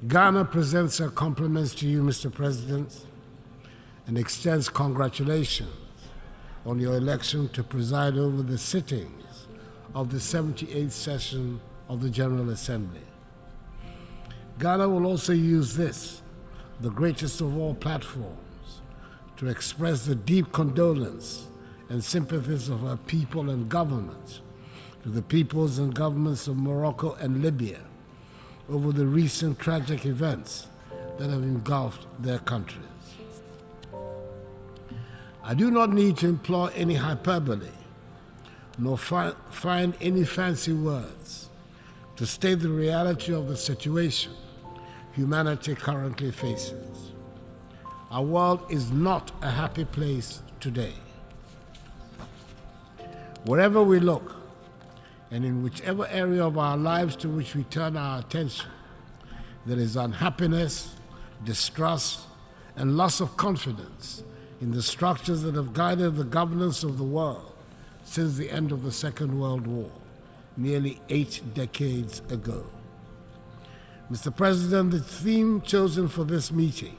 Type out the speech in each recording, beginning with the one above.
Ghana presents her compliments to you, Mr. President, and extends congratulations on your election to preside over the sittings of the 78th session of the General Assembly. Ghana will also use this, the greatest of all platforms, to express the deep condolence and sympathies of her people and government to the peoples and governments of Morocco and Libya over the recent tragic events that have engulfed their countries. I do not need to employ any hyperbole, nor find any fancy words to state the reality of the situation humanity currently faces. Our world is not a happy place today. Wherever we look, and in whichever area of our lives to which we turn our attention, there is unhappiness, distrust, and loss of confidence in the structures that have guided the governance of the world since the end of the Second World War, nearly 8 decades ago. Mr. President, the theme chosen for this meeting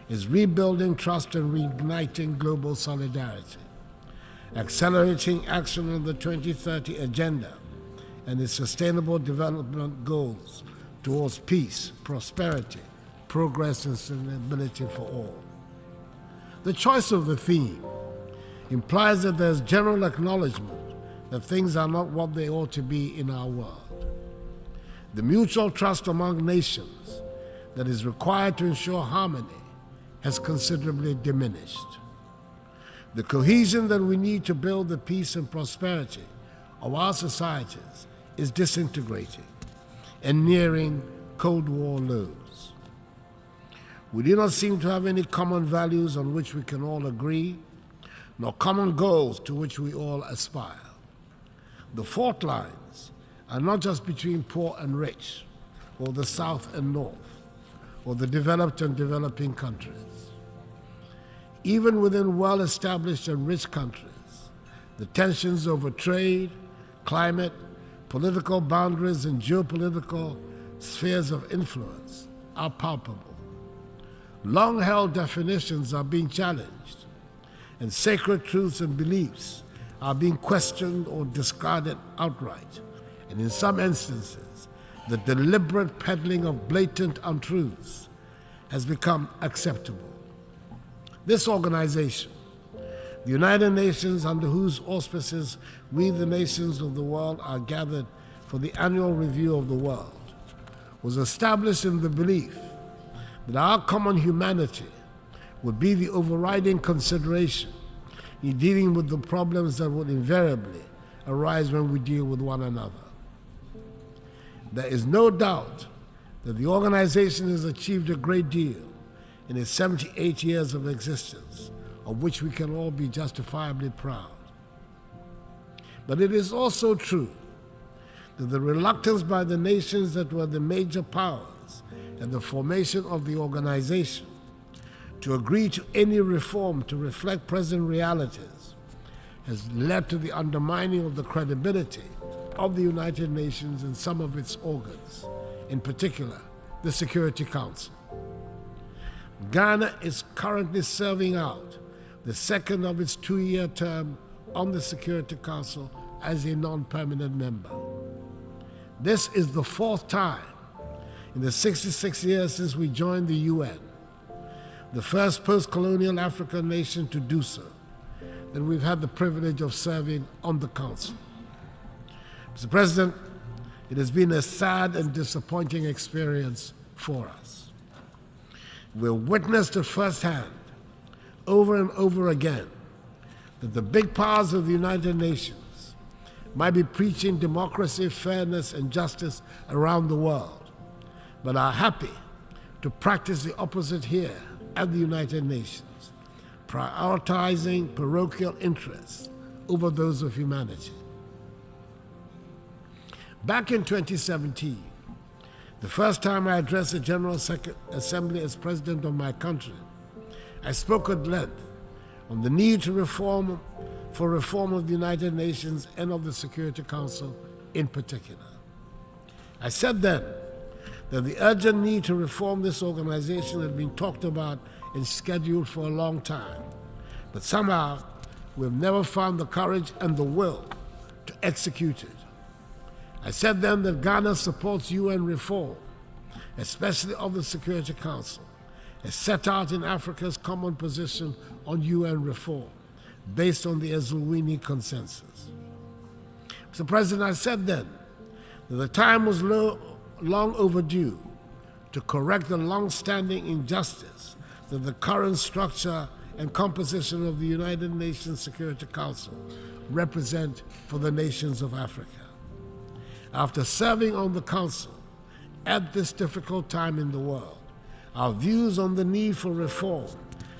is rebuilding trust and reigniting global solidarity, accelerating action on the 2030 Agenda and its sustainable development goals towards peace, prosperity, progress, and sustainability for all. The choice of the theme implies that there's general acknowledgement that things are not what they ought to be in our world. The mutual trust among nations that is required to ensure harmony has considerably diminished. The cohesion that we need to build the peace and prosperity of our societies is disintegrating and nearing Cold War lows. We do not seem to have any common values on which we can all agree, nor common goals to which we all aspire. The fault lines are not just between poor and rich, or the South and North, or the developed and developing countries. Even within well-established and rich countries, the tensions over trade, climate, political boundaries, and geopolitical spheres of influence are palpable. Long-held definitions are being challenged, and sacred truths and beliefs are being questioned or discarded outright, and in some instances, the deliberate peddling of blatant untruths has become acceptable. This organization, the United Nations, under whose auspices we, the nations of the world, are gathered for the annual review of the world, was established in the belief that our common humanity would be the overriding consideration in dealing with the problems that would invariably arise when we deal with one another. There is no doubt that the organization has achieved a great deal in its 78 years of existence, of which we can all be justifiably proud. But it is also true that the reluctance by the nations that were the major powers at the formation of the organization to agree to any reform to reflect present realities has led to the undermining of the credibility of the United Nations and some of its organs, in particular, the Security Council. Ghana is currently serving out the second of its 2-year term on the Security Council as a non-permanent member. This is the 4th time in the 66 years since we joined the UN, the first post-colonial African nation to do so, that we've had the privilege of serving on the Council. Mr. President, it has been a sad and disappointing experience for us. We've witnessed it firsthand, over and over again, that the big powers of the United Nations might be preaching democracy, fairness, and justice around the world, but are happy to practice the opposite here at the United Nations, prioritizing parochial interests over those of humanity. Back in 2017, the first time I addressed the General Assembly as President of my country, I spoke at length on the need to reform of the United Nations and of the Security Council in particular. I said then that the urgent need to reform this organization had been talked about and scheduled for a long time, but somehow we've never found the courage and the will to execute it. I said then that Ghana supports UN reform, especially of the Security Council, as set out in Africa's common position on UN reform, based on the Eswatini Consensus. Mr. President, I said then that the time was long overdue to correct the long-standing injustice that the current structure and composition of the United Nations Security Council represent for the nations of Africa. After serving on the Council at this difficult time in the world, our views on the need for reform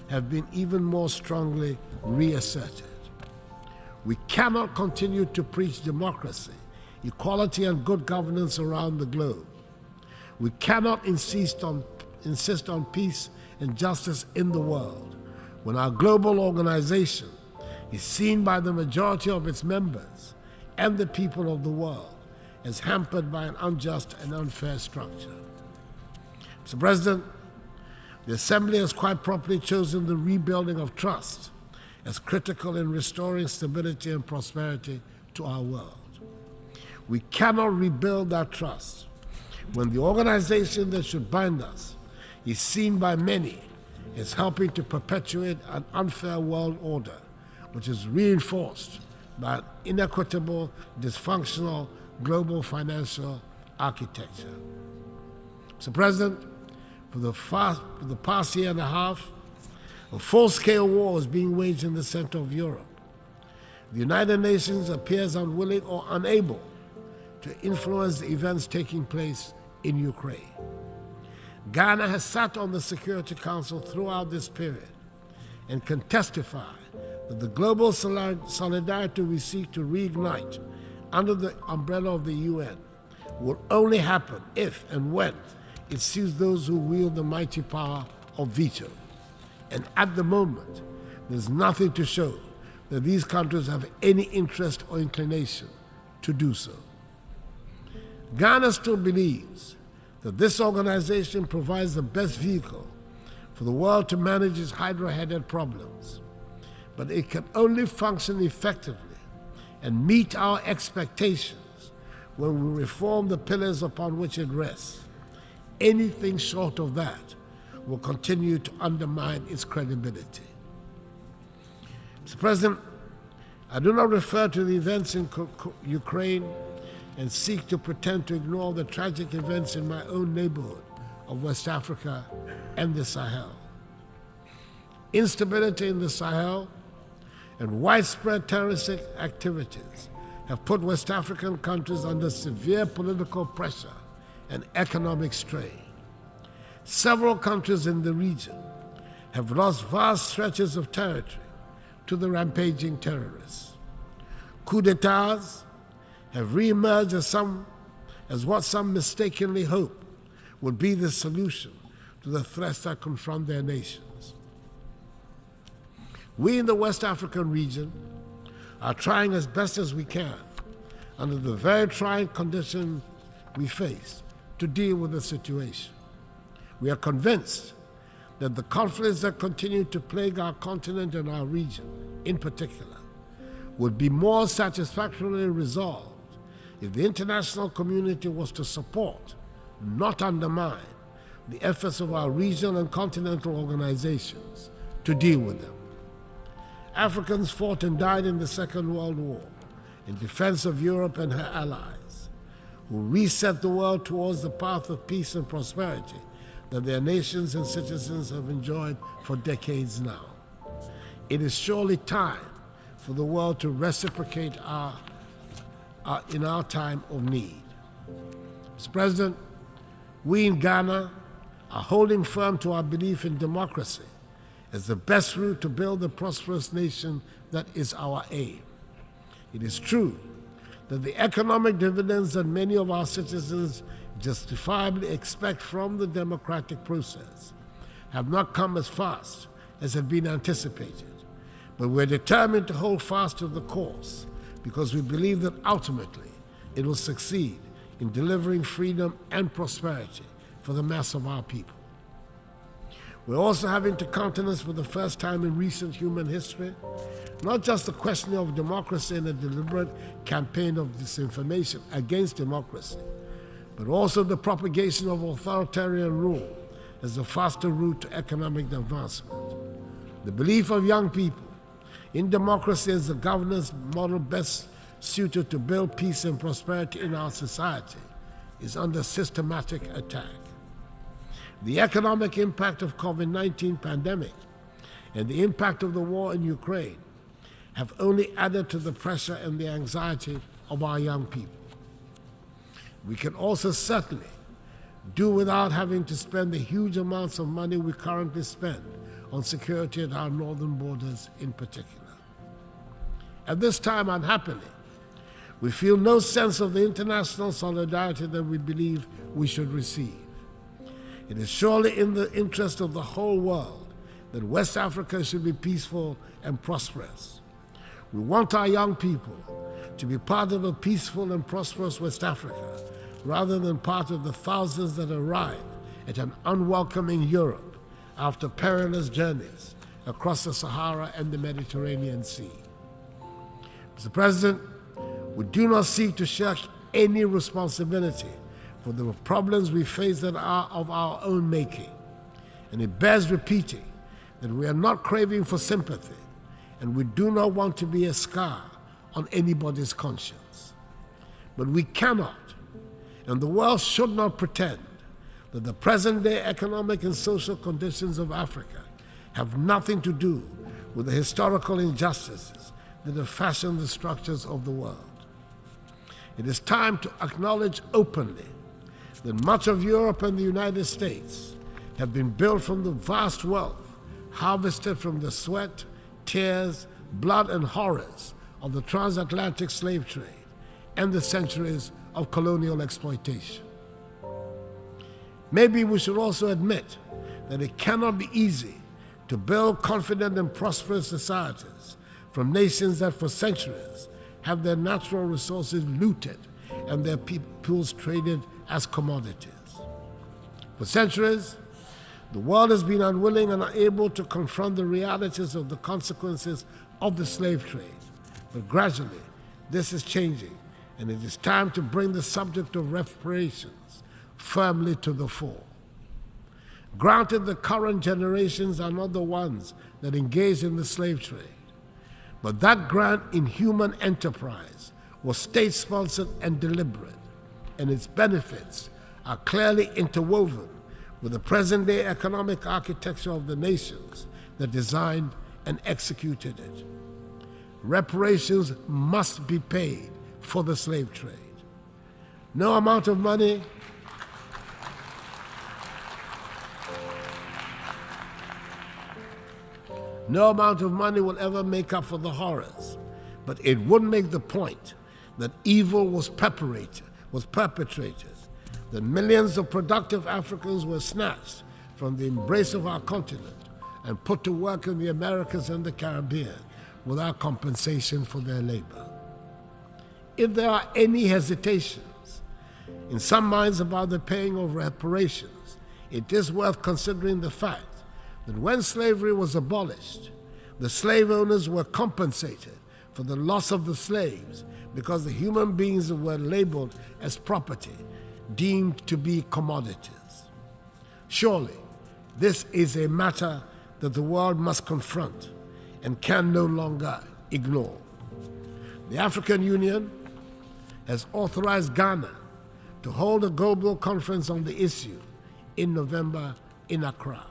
have been even more strongly reasserted. We cannot continue to preach democracy, equality, and good governance around the globe. We cannot insist on peace and justice in the world when our global organization is seen by the majority of its members and the people of the world as hampered by an unjust and unfair structure. Mr. President, the Assembly has quite properly chosen the rebuilding of trust as critical in restoring stability and prosperity to our world. We cannot rebuild that trust when the organization that should bind us is seen by many as helping to perpetuate an unfair world order, which is reinforced by an inequitable, dysfunctional global financial architecture. Mr. President, for the past year and a half, a full-scale war is being waged in the center of Europe. The United Nations appears unwilling or unable to influence the events taking place in Ukraine. Ghana has sat on the Security Council throughout this period and can testify that the global solidarity we seek to reignite under the umbrella of the UN will only happen if and when it suits those who wield the mighty power of veto. And at the moment, there's nothing to show that these countries have any interest or inclination to do so. Ghana still believes that this organization provides the best vehicle for the world to manage its hydra-headed problems, but it can only function effectively and meet our expectations when we reform the pillars upon which it rests. Anything short of that will continue to undermine its credibility. Mr. President, I do not refer to the events in Ukraine and seek to pretend to ignore the tragic events in my own neighborhood of West Africa and the Sahel. Instability in the Sahel and widespread terroristic activities have put West African countries under severe political pressure and economic strain. Several countries in the region have lost vast stretches of territory to the rampaging terrorists. Coup d'etats have re-emerged as what some mistakenly hope would be the solution to the threats that confront their nations. We in the West African region are trying as best as we can, under the very trying conditions we face, to deal with the situation. We are convinced that the conflicts that continue to plague our continent and our region, in particular, would be more satisfactorily resolved if the international community was to support, not undermine, the efforts of our regional and continental organizations to deal with them. Africans fought and died in the Second World War in defense of Europe and her allies, who reset the world towards the path of peace and prosperity that their nations and citizens have enjoyed for decades now. It is surely time for the world to reciprocate in our time of need. Mr. President, we in Ghana are holding firm to our belief in democracy as the best route to build the prosperous nation that is our aim. It is true that the economic dividends that many of our citizens justifiably expect from the democratic process have not come as fast as had been anticipated. But we're determined to hold fast to the course because we believe that ultimately it will succeed in delivering freedom and prosperity for the mass of our people. We're also having to countenance for the first time in recent human history, not just the question of democracy in a deliberate campaign of disinformation against democracy, but also the propagation of authoritarian rule as the faster route to economic advancement. The belief of young people in democracy as the governance model best suited to build peace and prosperity in our society is under systematic attack. The economic impact of COVID-19 pandemic and the impact of the war in Ukraine have only added to the pressure and the anxiety of our young people. We can also certainly do without having to spend the huge amounts of money we currently spend on security at our northern borders in particular. At this time, unhappily, we feel no sense of the international solidarity that we believe we should receive. It is surely in the interest of the whole world that West Africa should be peaceful and prosperous. We want our young people to be part of a peaceful and prosperous West Africa, rather than part of the thousands that arrive at an unwelcoming Europe after perilous journeys across the Sahara and the Mediterranean Sea. Mr. President, we do not seek to shirk any responsibility for the problems we face that are of our own making. And it bears repeating that we are not craving for sympathy, and we do not want to be a scar on anybody's conscience. But we cannot, and the world should not pretend that the present-day economic and social conditions of Africa have nothing to do with the historical injustices that have fashioned the structures of the world. It is time to acknowledge openly that much of Europe and the United States have been built from the vast wealth harvested from the sweat, tears, blood, and horrors of the transatlantic slave trade and the centuries of colonial exploitation. Maybe we should also admit that it cannot be easy to build confident and prosperous societies from nations that for centuries have their natural resources looted and their peoples traded as commodities. For centuries, the world has been unwilling and unable to confront the realities of the consequences of the slave trade. But gradually, this is changing, and it is time to bring the subject of reparations firmly to the fore. Granted, the current generations are not the ones that engaged in the slave trade, but that grand inhuman enterprise was state-sponsored and deliberate, and its benefits are clearly interwoven with the present-day economic architecture of the nations that designed and executed it. Reparations must be paid for the slave trade. No amount of money will ever make up for the horrors, but it would make the point that evil was perpetrated, that millions of productive Africans were snatched from the embrace of our continent and put to work in the Americas and the Caribbean without compensation for their labor. If there are any hesitations in some minds about the paying of reparations, it is worth considering the fact that when slavery was abolished, the slave owners were compensated for the loss of the slaves because the human beings were labeled as property, deemed to be commodities. Surely, this is a matter that the world must confront and can no longer ignore. The African Union has authorized Ghana to hold a global conference on the issue in November in Accra.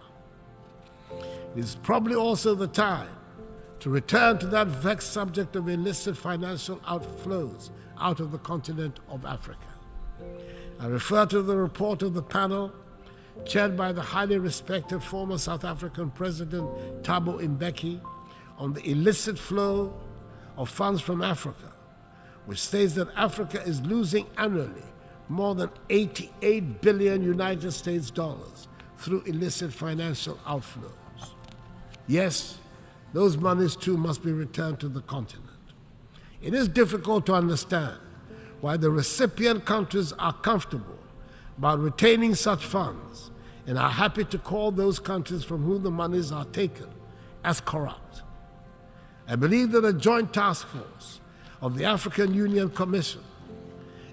It is probably also the time to return to that vexed subject of illicit financial outflows out of the continent of Africa. I refer to the report of the panel chaired by the highly respected former South African President Thabo Mbeki on the illicit flow of funds from Africa, which states that Africa is losing annually more than 88 billion United States dollars through illicit financial outflows. Yes, those monies too must be returned to the continent. It is difficult to understand why the recipient countries are comfortable about retaining such funds and are happy to call those countries from whom the monies are taken as corrupt. I believe that a joint task force of the African Union Commission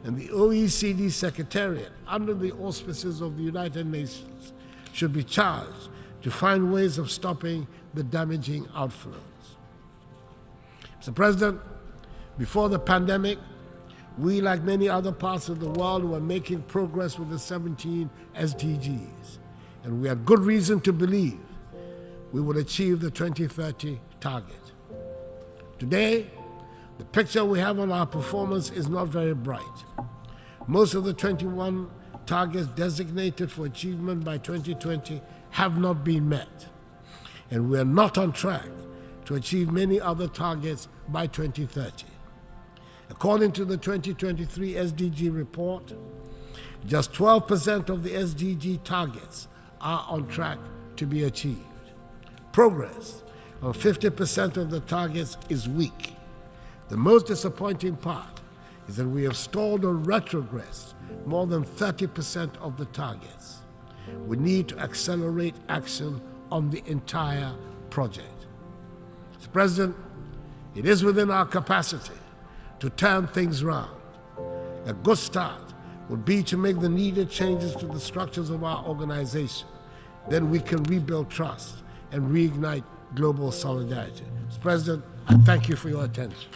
and the OECD Secretariat, under the auspices of the United Nations, should be charged to find ways of stopping the damaging outflows. Mr. President, before the pandemic, we, like many other parts of the world, were making progress with the 17 SDGs, and we had good reason to believe we would achieve the 2030 target. Today, the picture we have on our performance is not very bright. Most of the 21 targets designated for achievement by 2020 have not been met, and we are not on track to achieve many other targets by 2030. According to the 2023 SDG report, just 12% of the SDG targets are on track to be achieved. Progress on 50% of the targets is weak. The most disappointing part is that we have stalled or retrogressed more than 30% of the targets. We need to accelerate action on the entire project. Mr. President, it is within our capacity to turn things around. A good start would be to make the needed changes to the structures of our organization. Then we can rebuild trust and reignite global solidarity. Mr. President, I thank you for your attention.